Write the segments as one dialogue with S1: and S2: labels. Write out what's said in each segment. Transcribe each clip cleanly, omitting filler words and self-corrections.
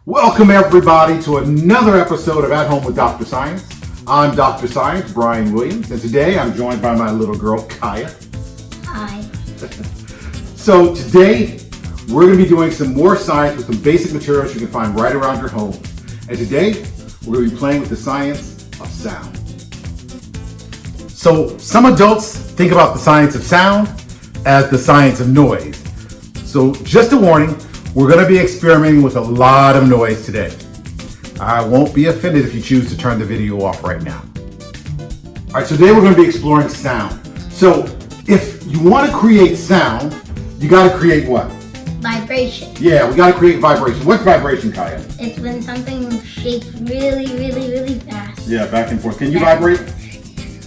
S1: Welcome everybody to another episode of At Home with Dr. Science. I'm Dr. Science, Brian Williams, and today I'm joined by my little girl, Kaya.
S2: Hi.
S1: So today we're going to be doing some more science with some basic materials you can find right around your home. And today we're going to be playing with the science of sound. So some adults think about the science of sound as the science of noise. So just a warning, we're going to be experimenting with a lot of noise today. I won't be offended if you choose to turn the video off right now. All right, so today we're going to be exploring sound. So if you want to create sound, you got to create what?
S2: Vibration.
S1: Yeah, we got to create vibration. What's vibration, Kaya?
S2: It's when something shakes really fast.
S1: Yeah, back and forth. Can you vibrate?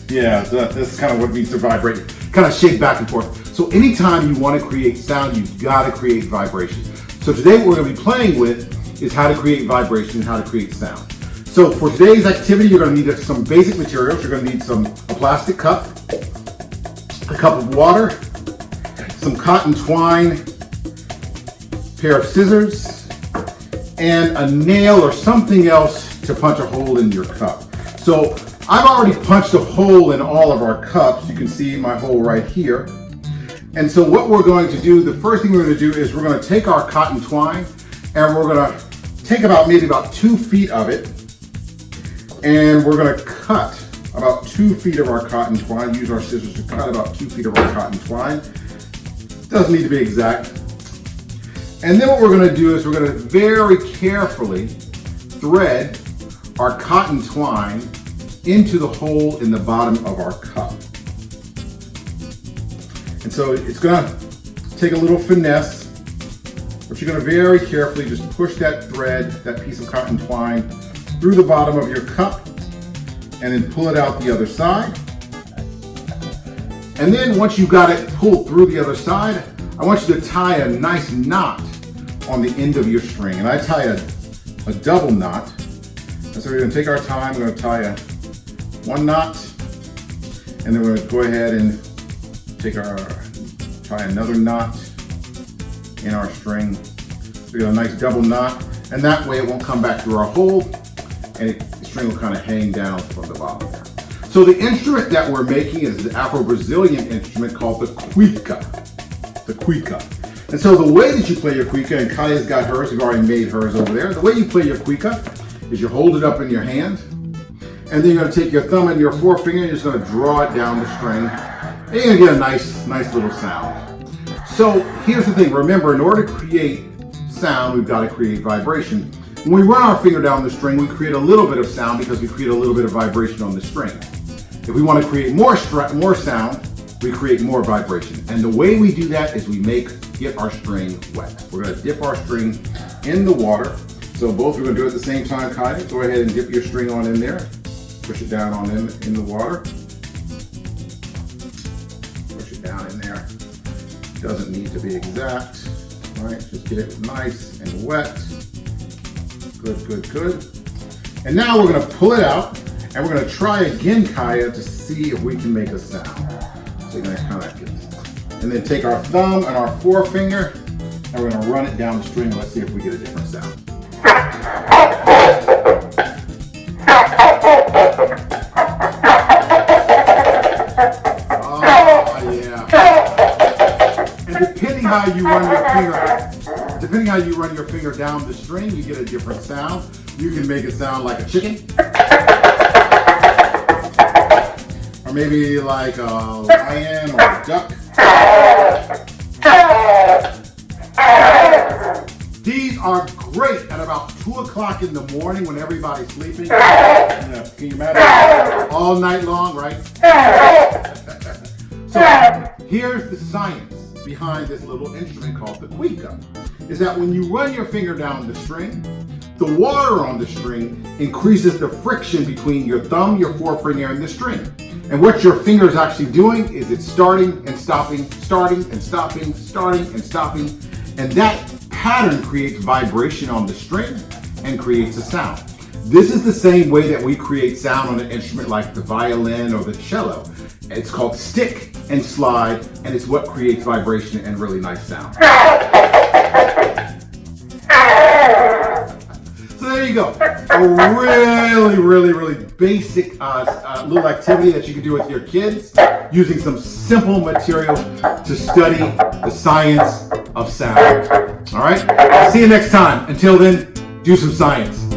S1: Yeah, this is kind of what means to vibrate. Kind of shake back and forth. So anytime you want to create sound, you've got to create vibration. So today what we're going to be playing with is how to create vibration and how to create sound. So for today's activity, you're going to need some basic materials. You're going to need a plastic cup, a cup of water, some cotton twine, pair of scissors, and a nail or something else to punch a hole in your cup. So I've already punched a hole in all of our cups. You can see my hole right here. And so what we're going to do, the first thing we're going to do is we're going to take our cotton twine and we're going to take maybe about 2 feet of it, and we're going to cut about 2 feet of our cotton twine. Use our scissors to cut about 2 feet of our cotton twine. Doesn't need to be exact. And then what we're going to do is we're going to very carefully thread our cotton twine into the hole in the bottom of our cup. And so it's going to take a little finesse, but you're going to very carefully just push that thread, that piece of cotton twine, through the bottom of your cup, and then pull it out the other side. And then once you got it pulled through the other side, I want you to tie a nice knot on the end of your string. And I tie a double knot. And so we're going to take our time, we're going to tie one knot, and then we're going to go ahead and tie another knot in our string. So we got a nice double knot, and that way it won't come back through our hole, and the string will kind of hang down from the bottom there. So the instrument that we're making is the Afro-Brazilian instrument called the Cuica. The Cuica. And so the way that you play your Cuica, and Kaya's got hers, we've already made hers over there. The way you play your Cuica is you hold it up in your hand, and then you're going to take your thumb and your forefinger, and you're just going to draw it down the string. And you're going to get a nice little sound. So here's the thing. Remember, in order to create sound, we've got to create vibration. When we run our finger down the string, we create a little bit of sound because we create a little bit of vibration on the string. If we want to create more sound, we create more vibration. And the way we do that is we get our string wet. We're going to dip our string in the water. So both we're going to do it at the same time, Kaya. Go ahead and dip your string on in there. Push it down on in the water. Push it down in there. Doesn't need to be exact, right? Just get it nice and wet. Good. And now we're going to pull it out, and we're going to try again, Kaya, to see if we can make a sound. So you're going to kind of and then take our thumb and our forefinger, and we're going to run it down the string. Let's see if we get a different sound. Depending how you run your finger down the string, you get a different sound. You can make it sound like a chicken, or maybe like a lion or a duck. These are great at about 2 o'clock in the morning when everybody's sleeping. Can you imagine? All night long, right? So here's the science behind this little instrument called the Cuica, is that when you run your finger down the string, the water on the string increases the friction between your thumb, your forefinger, and the string. And what your finger is actually doing is it's starting and stopping, starting and stopping, starting and stopping. And that pattern creates vibration on the string and creates a sound. This is the same way that we create sound on an instrument like the violin or the cello. It's called stick and slide, and it's what creates vibration and really nice sound. you go. A really basic little activity that you can do with your kids using some simple material to study the science of sound. All right? I'll see you next time. Until then, do some science.